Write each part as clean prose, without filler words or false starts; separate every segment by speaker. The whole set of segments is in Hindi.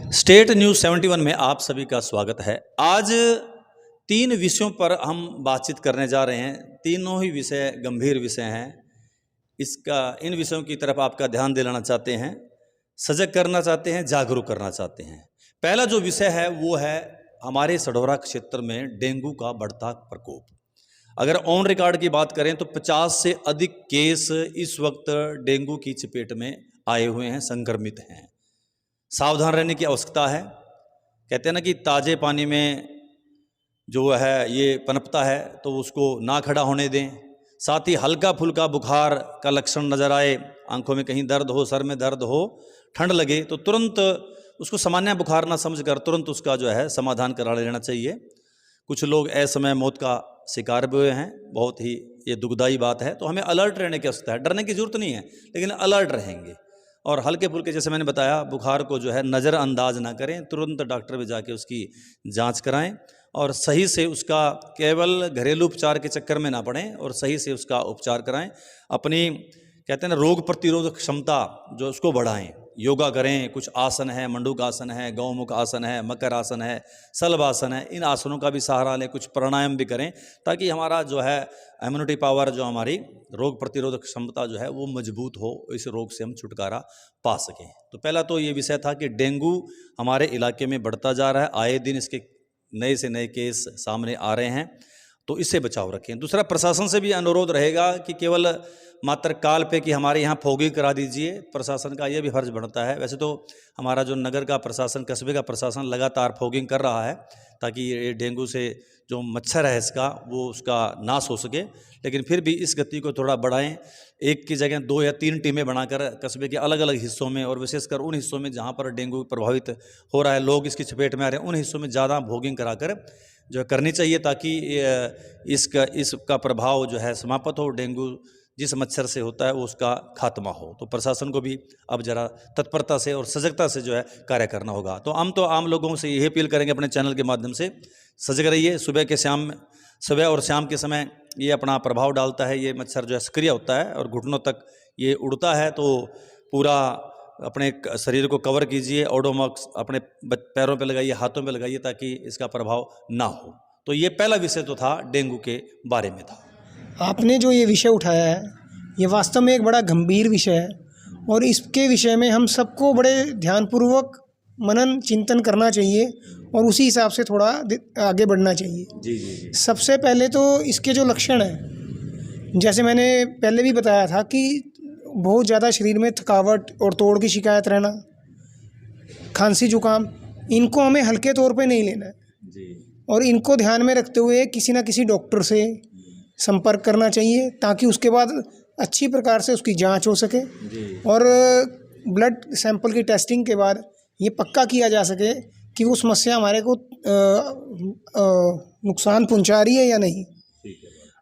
Speaker 1: स्टेट न्यूज़ 71 में आप सभी का स्वागत है। आज 3 विषयों पर हम बातचीत करने जा रहे हैं। तीनों ही विषय गंभीर विषय हैं। इन विषयों की तरफ आपका ध्यान दिलाना चाहते हैं, सजग करना चाहते हैं, जागरूक करना चाहते हैं। पहला जो विषय है वो है हमारे सढौरा क्षेत्र में डेंगू का बढ़ता प्रकोप। अगर ऑन रिकॉर्ड की बात करें तो 50 से अधिक केस इस वक्त डेंगू की चपेट में आए हुए हैं, संक्रमित हैं। सावधान रहने की आवश्यकता है। कहते हैं ना कि ताज़े पानी में जो है ये पनपता है तो उसको ना खड़ा होने दें। साथ ही हल्का फुल्का बुखार का लक्षण नज़र आए, आंखों में कहीं दर्द हो, सर में दर्द हो, ठंड लगे तो तुरंत उसको सामान्य बुखार ना समझकर तुरंत उसका जो है समाधान करा लेना चाहिए। कुछ लोग असमय मौत का शिकार भी हुए हैं, बहुत ही ये दुखदाई बात है। तो हमें अलर्ट रहने की आवश्यकता है। डरने की जरूरत नहीं है, लेकिन अलर्ट रहेंगे और हल्के फुल्के, जैसे मैंने बताया, बुखार को जो है नज़रअंदाज ना करें, तुरंत डॉक्टर में जाके उसकी जांच कराएं और सही से उसका केवल घरेलू उपचार के चक्कर में ना पड़ें और सही से उसका उपचार कराएं। अपनी कहते हैं ना रोग प्रतिरोधक क्षमता जो उसको बढ़ाएं। योगा करें, कुछ आसन है, मंडूक आसन है, गौमुख आसन है, मकर आसन है, सल्ब आसन है। इन आसनों का भी सहारा लें, कुछ प्राणायाम भी करें ताकि हमारा जो है इम्यूनिटी पावर, जो हमारी रोग प्रतिरोधक क्षमता जो है वो मजबूत हो, इस रोग से हम छुटकारा पा सकें। तो पहला तो ये विषय था कि डेंगू हमारे इलाके में बढ़ता जा रहा है। आए दिन इसके नए से नए केस सामने आ रहे हैं, तो इससे बचाव रखें। दूसरा, प्रशासन से भी अनुरोध रहेगा कि केवल मात्र काल पे कि हमारे यहाँ फॉगिंग करा दीजिए। प्रशासन का यह भी फर्ज बनता है। वैसे तो हमारा जो नगर का प्रशासन, कस्बे का प्रशासन लगातार फॉगिंग कर रहा है ताकि ये डेंगू से जो मच्छर है इसका वो उसका नाश हो सके, लेकिन फिर भी इस गति को थोड़ा बढ़ाएं। एक की जगह 2 या 3 टीमें बनाकर कस्बे के अलग अलग हिस्सों में, और विशेषकर उन हिस्सों में जहाँ पर डेंगू प्रभावित हो रहा है, लोग इसकी चपेट में आ रहे हैं, उन हिस्सों में ज़्यादा फॉगिंग कराकर जो करनी चाहिए ताकि इसका प्रभाव जो है समाप्त हो। डेंगू जिस मच्छर से होता है वो उसका खात्मा हो। तो प्रशासन को भी अब जरा तत्परता से और सजगता से जो है कार्य करना होगा। तो हम तो आम लोगों से यही अपील करेंगे अपने चैनल के माध्यम से, सजग रहिए। सुबह और शाम के समय ये अपना प्रभाव डालता है। ये मच्छर जो है सक्रिय होता है और घुटनों तक ये उड़ता है, तो पूरा अपने शरीर को कवर कीजिए। ओडोमॉक्स अपने पैरों पे लगाइए, हाथों पे लगाइए ताकि इसका प्रभाव ना हो। तो ये पहला विषय तो था, डेंगू के बारे में था।
Speaker 2: आपने जो ये विषय उठाया है ये वास्तव में एक बड़ा गंभीर विषय है और इसके विषय में हम सबको बड़े ध्यानपूर्वक मनन चिंतन करना चाहिए और उसी हिसाब से थोड़ा आगे बढ़ना चाहिए।
Speaker 1: जी।
Speaker 2: सबसे पहले तो इसके जो लक्षण हैं, जैसे मैंने पहले भी बताया था कि बहुत ज़्यादा शरीर में थकावट और तोड़ की शिकायत रहना, खांसी जुकाम, इनको हमें हल्के तौर पे नहीं लेना है
Speaker 1: जी।
Speaker 2: और इनको ध्यान में रखते हुए किसी ना किसी डॉक्टर से संपर्क करना चाहिए ताकि उसके बाद अच्छी प्रकार से उसकी जांच हो सके और ब्लड सैंपल की टेस्टिंग के बाद ये पक्का किया जा सके कि वो समस्या हमारे को नुकसान पहुंचा रही है या नहीं।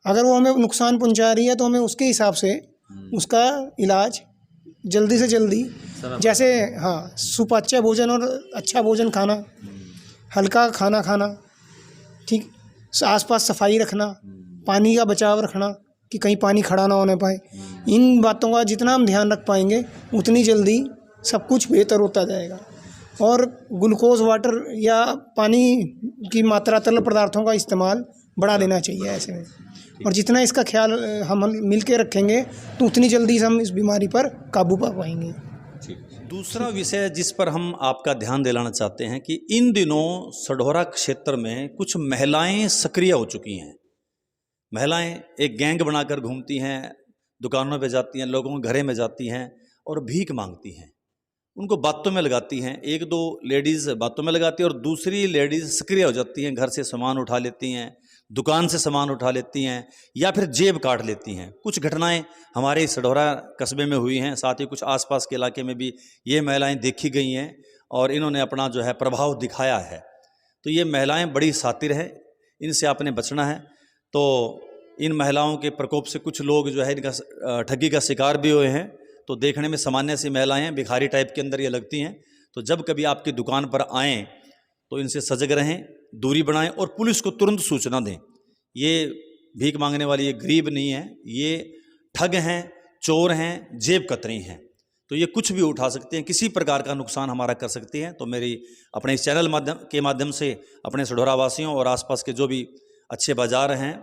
Speaker 2: अगर वो हमें नुकसान पहुंचा रही है तो हमें उसके हिसाब से उसका इलाज जल्दी से जल्दी, जैसे सुपाच्य भोजन और अच्छा भोजन खाना, हल्का खाना खाना, ठीक, आसपास सफाई रखना, पानी का बचाव रखना कि कहीं पानी खड़ा ना होने पाए। इन बातों का जितना हम ध्यान रख पाएंगे उतनी जल्दी सब कुछ बेहतर होता जाएगा। और ग्लूकोज वाटर या पानी की मात्रा, तरल पदार्थों का इस्तेमाल बढ़ा देना चाहिए ऐसे में। और जितना इसका ख्याल हम मिल के रखेंगे तो उतनी जल्दी हम इस बीमारी पर काबू पा पाएंगे।
Speaker 1: दूसरा विषय जिस पर हम आपका ध्यान दिलाना चाहते हैं कि इन दिनों सढौरा क्षेत्र में कुछ महिलाएं सक्रिय हो चुकी हैं। महिलाएं एक गैंग बनाकर घूमती हैं, दुकानों पे जाती हैं, लोगों के घरे में जाती हैं और भीख मांगती हैं। उनको बातों में लगाती हैं। 1-2 लेडीज़ बातों में लगाती हैं और दूसरी लेडीज़ सक्रिय हो जाती हैं, घर से सामान उठा लेती हैं, दुकान से सामान उठा लेती हैं या फिर जेब काट लेती हैं। कुछ घटनाएं हमारे सढौरा कस्बे में हुई हैं, साथ ही कुछ आसपास के इलाके में भी ये महिलाएं देखी गई हैं और इन्होंने अपना जो है प्रभाव दिखाया है। तो ये महिलाएं बड़ी शातिर हैं, इनसे आपने बचना है। तो इन महिलाओं के प्रकोप से कुछ लोग जो है इनका ठगी का शिकार भी हुए हैं। तो देखने में सामान्य सी महिलाएं हैं, भिखारी टाइप के अंदर ये लगती हैं। तो जब कभी आपकी दुकान पर आएँ तो इनसे सजग रहें, दूरी बनाएं और पुलिस को तुरंत सूचना दें। ये भीख मांगने वाली ये गरीब नहीं है, ये ठग हैं, चोर हैं, जेब कतरी हैं। तो ये कुछ भी उठा सकते हैं, किसी प्रकार का नुकसान हमारा कर सकती हैं। तो मेरी अपने इस चैनल के माध्यम से अपने सढौरा वासियों और आसपास के जो भी अच्छे बाज़ार हैं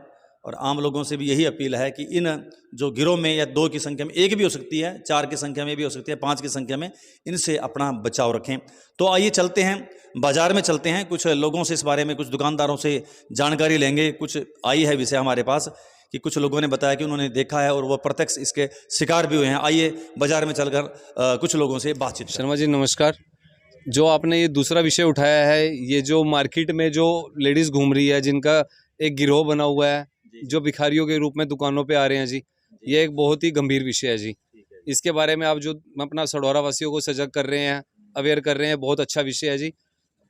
Speaker 1: और आम लोगों से भी यही अपील है कि इन जो गिरोह में या 2 की संख्या में, 1 भी हो सकती है, 4 की संख्या में भी हो सकती है, 5 की संख्या में, इनसे अपना बचाव रखें। तो आइए चलते हैं, बाज़ार में चलते हैं, कुछ लोगों से इस बारे में, कुछ दुकानदारों से जानकारी लेंगे। कुछ आई है विषय हमारे पास कि कुछ लोगों ने बताया कि उन्होंने देखा है और वो प्रत्यक्ष इसके शिकार भी हुए हैं। आइए बाज़ार में चलकर कुछ लोगों से बातचीत।
Speaker 3: शर्मा जी नमस्कार। जो आपने ये दूसरा विषय उठाया है, ये जो मार्केट में जो लेडीज़ घूम रही है, जिनका एक गिरोह बना हुआ है, जो भिखारियों के रूप में दुकानों पे आ रहे हैं जी, ये एक बहुत ही गंभीर विषय है जी। इसके बारे में आप जो अपना सढौरा वासियों को सजग कर रहे हैं, अवेयर कर रहे हैं, बहुत अच्छा विषय है जी।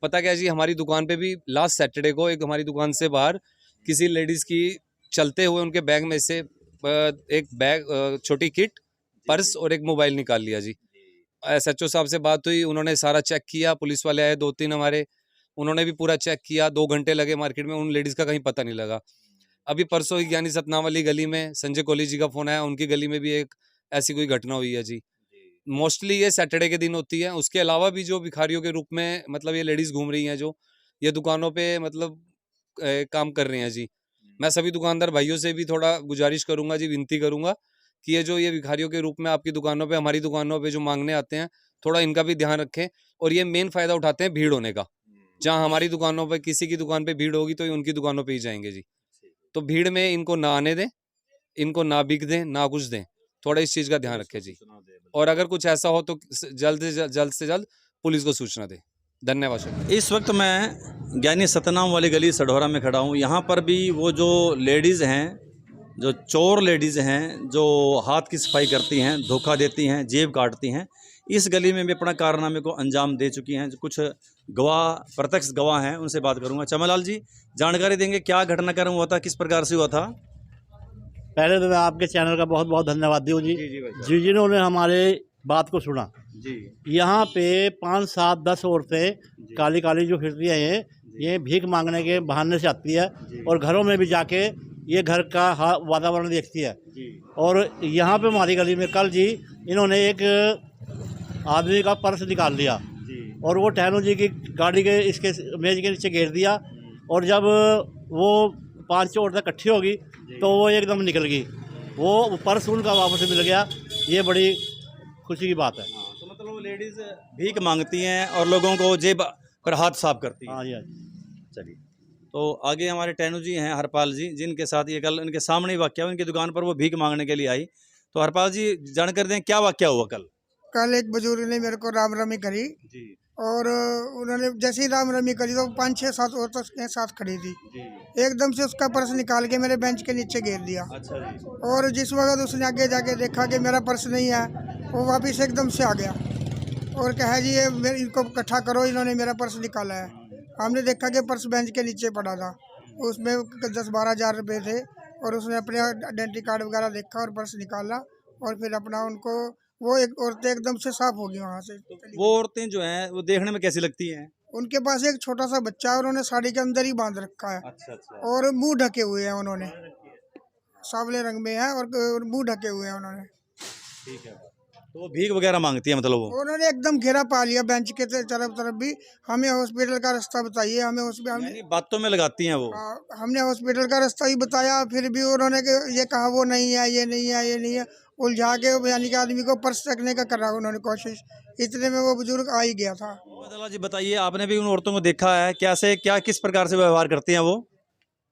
Speaker 3: पता क्या जी, हमारी दुकान पे भी लास्ट सैटरडे को एक हमारी दुकान से बाहर किसी लेडीज़ की चलते हुए उनके बैग में से एक बैग, छोटी किट, पर्स और एक मोबाइल निकाल लिया जी। SHO साहब से बात हुई, उन्होंने सारा चेक किया, पुलिस वाले आए 2-3 हमारे, उन्होंने भी पूरा चेक किया। 2 घंटे लगे मार्केट में, उन लेडीज़ का कहीं पता नहीं लगा। अभी परसों ही ज्ञानी सतनाम वाली गली में संजय कोहली जी का फ़ोन आया, उनकी गली में भी एक ऐसी कोई घटना हुई है जी। मोस्टली ये सैटरडे के दिन होती है। उसके अलावा भी जो भिखारियों के रूप में मतलब ये लेडीज़ घूम रही हैं, जो ये दुकानों पे मतलब काम कर रही हैं जी। मैं सभी दुकानदार भाइयों से भी थोड़ा गुजारिश करूंगा जी, विनती करूंगा कि ये भिखारियों के रूप में आपकी दुकानों पे, हमारी दुकानों पे जो मांगने आते हैं, थोड़ा इनका भी ध्यान रखें। और ये मेन फ़ायदा उठाते हैं भीड़ होने का। जहाँ हमारी दुकानों पे, किसी की दुकान पे भीड़ होगी तो ये उनकी दुकानों पे ही जाएंगे जी। तो भीड़ में इनको ना आने दें, इनको ना बिक दें, ना कुछ दें। थोड़ा इस चीज़ का ध्यान रखें जी। और अगर कुछ ऐसा हो तो जल्द से जल्द पुलिस को सूचना दें। धन्यवाद सर।
Speaker 1: इस वक्त मैं ज्ञानी सतनाम वाली गली सढौरा में खड़ा हूँ। यहाँ पर भी वो जो लेडीज़ हैं, जो चोर लेडीज़ हैं, जो हाथ की सफाई करती हैं, धोखा देती हैं, जेब काटती हैं, इस गली में भी अपना कारनामे को अंजाम दे चुकी हैं। कुछ गवाह, प्रत्यक्ष गवाह हैं, उनसे बात करूंगा। चमनलाल जी जानकारी देंगे, क्या घटनाक्रम हुआ था, किस प्रकार से हुआ था?
Speaker 4: पहले तो मैं आपके चैनल का बहुत बहुत धन्यवाद दूँ जी, जिन्होंने हमारे बात को सुना जी। यहाँ पे 5, 7, 10 औरतें काली काली जो फिरती हैं, ये भीख मांगने के बहाने से आती है और घरों में भी जाके ये घर का वातावरण देखती है। और यहाँ पे हमारी गली में कल जी इन्होंने एक आदमी का पर्स निकाल लिया और वो टहलों जी की गाड़ी के इसके मेज के नीचे घेर दिया। और जब वो 5 औरतें इकट्ठी होगी तो वो एकदम निकल गई, वो पर्स उनका वापस मिल गया। ये बड़ी खुशी की बात है।
Speaker 1: तो मतलब लेडीज़ भीख मांगती हैं और लोगों को जेब पर हाथ साफ करती हैं।
Speaker 4: हाँ जी।
Speaker 1: चलिए, तो आगे हमारे टैनू जी हैं, हरपाल जी, जिनके साथ ये कल इनके सामने ही वाक़या, उनकी दुकान पर वो भीख मांगने के लिए आई। तो हरपाल जी जानकर दें, क्या वाक़या हुआ कल?
Speaker 2: कल एक बुजुर्ग ने मेरे को राम रमी करी
Speaker 1: जी।
Speaker 2: और उन्होंने जैसे ही राम रमी करी तो 5, 6, 7 औरतें उसके साथ खड़ी थी। एकदम से उसका पर्स निकाल के मेरे बेंच के नीचे घेर दिया।
Speaker 1: अच्छा जी।
Speaker 2: और जिस वक्त उसने आगे जाके देखा कि मेरा पर्स नहीं है, वो वापस एकदम से आ गया और कहा जी ये इनको इकट्ठा करो, इन्होंने मेरा पर्स निकाला है। हमने देखा कि पर्स बेंच के नीचे पड़ा था, उसमें 10-12 हज़ार रुपये थे। और उसने अपने आइडेंटिटी कार्ड वगैरह देखा और पर्स निकाला और फिर अपना उनको, वो एक औरतें एकदम से साफ होगी वहाँ से।
Speaker 1: वो औरतें जो हैं वो देखने में कैसी लगती हैं?
Speaker 2: उनके पास एक छोटा सा बच्चा है और उन्होंने साड़ी के अंदर ही बांध रखा है।
Speaker 1: अच्छा।
Speaker 2: और मुंह ढके हुए हैं, उन्होंने सांवले रंग में है और मुंह ढके हुए हैं उन्होंने।
Speaker 1: ठीक है। तो वो भीख वगैरह मांगती है मतलब वो?
Speaker 2: उन्होंने एकदम घेरा पा लिया बेंच के तरफ भी। हमें हॉस्पिटल का रास्ता बताइए, हमें हॉस्पिटल,
Speaker 1: यानी बातों में लगाती हैं वो?
Speaker 2: हमने हॉस्पिटल का रास्ता ही बताया, फिर भी उन्होंने ये कहा वो नहीं है, ये नहीं है, ये नहीं है, उलझा के यानी कि आदमी को पर्स रखने का करा उन्होंने कोशिश। इतने में वो बुजुर्ग आ ही गया था।
Speaker 1: जी बताइए, आपने भी उन औरतों को देखा है, कैसे क्या किस प्रकार से व्यवहार करती हैं वो?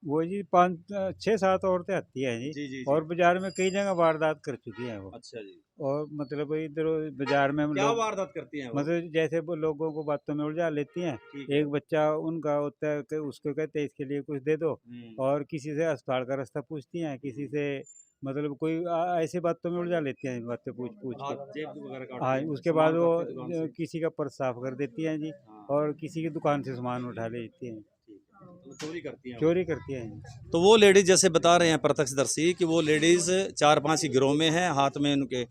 Speaker 5: वो जी 5, 6, 7 औरतें आती हैं जी। और बाजार में कई जगह वारदात कर चुकी हैं वो।
Speaker 1: अच्छा जी।
Speaker 5: और मतलब इधर बाजार में
Speaker 1: क्या वारदात करती हैं वो?
Speaker 5: मतलब जैसे वो लोगों को बातों में उलझा लेती हैं। एक बच्चा उनका होता है कि उसको कहते हैं इसके लिए कुछ दे दो, और किसी से अस्पताल का रास्ता पूछती हैं, किसी से मतलब कोई ऐसे बातों में उलझा लेती हैं, बातें पूछ के। हाँ, उसके बाद वो किसी का पर्स साफ कर देती हैं जी, और किसी की दुकान से सामान उठा लेती हैं, चोरी करती हैं।
Speaker 1: तो वो लेडीज़ जैसे बता रहे हैं प्रत्यक्षदर्शी कि वो लेडीज़ 4-5 ही गिरोह में हैं, हाथ में उनके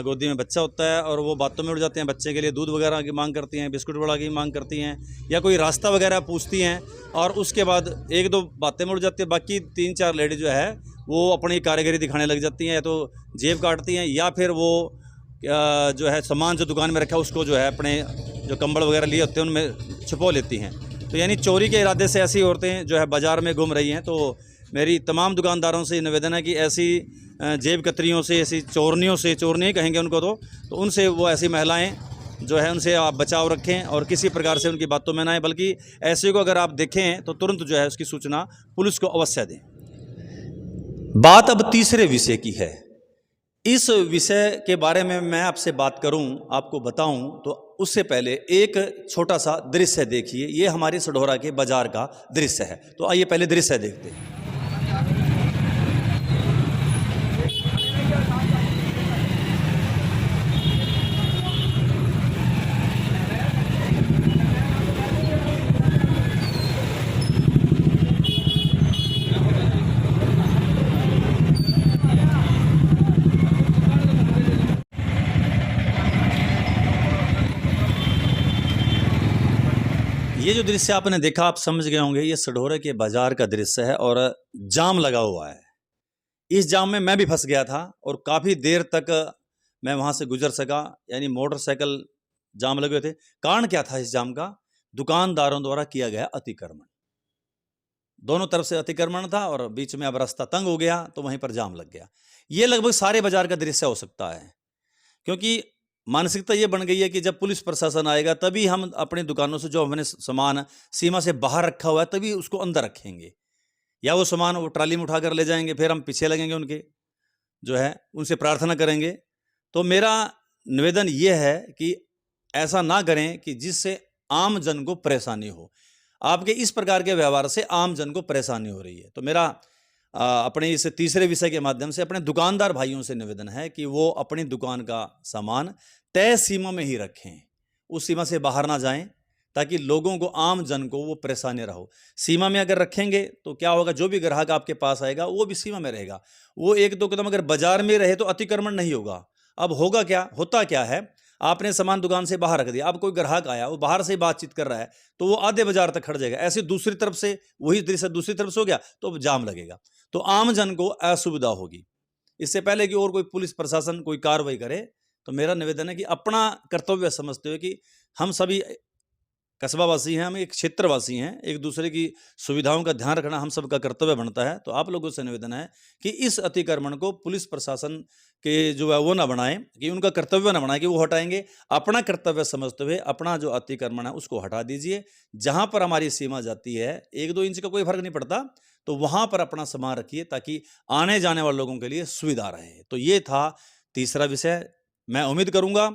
Speaker 1: गोदी में बच्चा होता है और वो बातों में उड़ जाते हैं। बच्चे के लिए दूध वगैरह की मांग करती हैं, बिस्कुट वगैरह की मांग करती हैं, या कोई रास्ता वगैरह पूछती हैं, और उसके बाद 1-2 बातें में उड़ जाती है। बाकी 3-4 लेडीज़ जो है वो अपनी कारीगरी दिखाने लग जाती हैं, या तो जेब काटती हैं या फिर वो जो है सामान जो दुकान में रखा है उसको जो है अपने जो कंबल वगैरह लिए होते हैं उनमें छुपा लेती हैं। तो यानी चोरी के इरादे से ऐसी औरतें जो है बाज़ार में घूम रही हैं। तो मेरी तमाम दुकानदारों से निवेदन है कि ऐसी जेब कतरियों से, ऐसी चोरनियों से, चोर नहीं कहेंगे उनको तो उनसे वो ऐसी महिलाएं जो है उनसे आप बचाव रखें और किसी प्रकार से उनकी बातों में ना आए, बल्कि ऐसे को अगर आप देखें तो तुरंत जो है उसकी सूचना पुलिस को अवश्य दें। बात अब तीसरे विषय की है। इस विषय के बारे में मैं आपसे बात करूं, आपको बताऊं, तो उससे पहले एक छोटा सा दृश्य देखिए। ये हमारे सढौरा के बाजार का दृश्य है। तो आइए पहले दृश्य देखते हैं। ये जो दृश्य आपने देखा आप समझ गए होंगे, ये सढौरे के बाजार का दृश्य है और जाम लगा हुआ है। इस जाम में मैं भी फंस गया था और काफ़ी देर तक मैं वहाँ से गुजर सका, यानी मोटरसाइकिल जाम लगे हुए थे। कारण क्या था इस जाम का? दुकानदारों द्वारा किया गया अतिक्रमण। दोनों तरफ से अतिक्रमण था और बीच में अब रास्ता तंग हो गया तो वहीं पर जाम लग गया। ये लगभग सारे बाजार का दृश्य हो सकता है, क्योंकि मानसिकता ये बन गई है कि जब पुलिस प्रशासन आएगा तभी हम अपनी दुकानों से जो हमने सामान सीमा से बाहर रखा हुआ है तभी उसको अंदर रखेंगे, या वो सामान वो ट्राली में उठाकर ले जाएंगे, फिर हम पीछे लगेंगे उनके, जो है उनसे प्रार्थना करेंगे। तो मेरा निवेदन ये है कि ऐसा ना करें कि जिससे आम जन को परेशानी हो। आपके इस प्रकार के व्यवहार से आम जन को परेशानी हो रही है। तो मेरा अपने इस तीसरे विषय के माध्यम से अपने दुकानदार भाइयों से निवेदन है कि वो अपनी दुकान का सामान तय सीमा में ही रखें, उस सीमा से बाहर ना जाएं, ताकि लोगों को, आम जन को वो परेशानी रहो। सीमा में अगर रखेंगे तो क्या होगा, जो भी ग्राहक आपके पास आएगा वो भी सीमा में रहेगा। वो एक दो कदम अगर बाजार में रहे तो अतिक्रमण नहीं होगा। अब होगा क्या, होता क्या है, आपने सामान दुकान से बाहर रख दिया, अब कोई ग्राहक आया, वो बाहर से बातचीत कर रहा है तो वो आधे बाजार तक खड़ जाएगा। ऐसे दूसरी तरफ से वही दृश्य दूसरी तरफ से हो गया तो जाम लगेगा, तो आम जन को असुविधा होगी। इससे पहले कि और कोई पुलिस प्रशासन कोई कार्रवाई करे, तो मेरा निवेदन है कि अपना कर्तव्य समझते हुए कि हम सभी कस्बावासी हैं, हम एक क्षेत्रवासी हैं, एक दूसरे की सुविधाओं का ध्यान रखना हम सबका कर्तव्य बनता है। तो आप लोगों से निवेदन है कि इस अतिक्रमण को पुलिस प्रशासन के जो है वो ना बनाएं, कि उनका कर्तव्य ना बनाएं कि वो हटाएंगे। अपना कर्तव्य समझते हुए अपना जो अतिक्रमण है उसको हटा दीजिए। जहाँ पर हमारी सीमा जाती है 1-2 इंच का कोई फर्क नहीं पड़ता, तो वहाँ पर अपना सामान रखिए ताकि आने जाने वाले लोगों के लिए सुविधा रहे। तो ये था तीसरा विषय। मैं उम्मीद करूँगा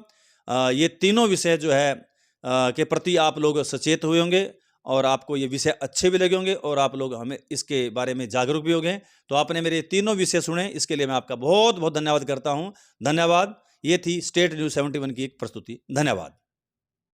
Speaker 1: ये तीनों विषय जो है के प्रति आप लोग सचेत हुए होंगे और आपको ये विषय अच्छे भी लगे होंगे और आप लोग हमें इसके बारे में जागरूक भी हो गए। तो आपने मेरे तीनों विषय सुने, इसके लिए मैं आपका बहुत बहुत धन्यवाद करता हूँ। धन्यवाद। ये थी स्टेट न्यूज़ 71 की एक प्रस्तुति। धन्यवाद।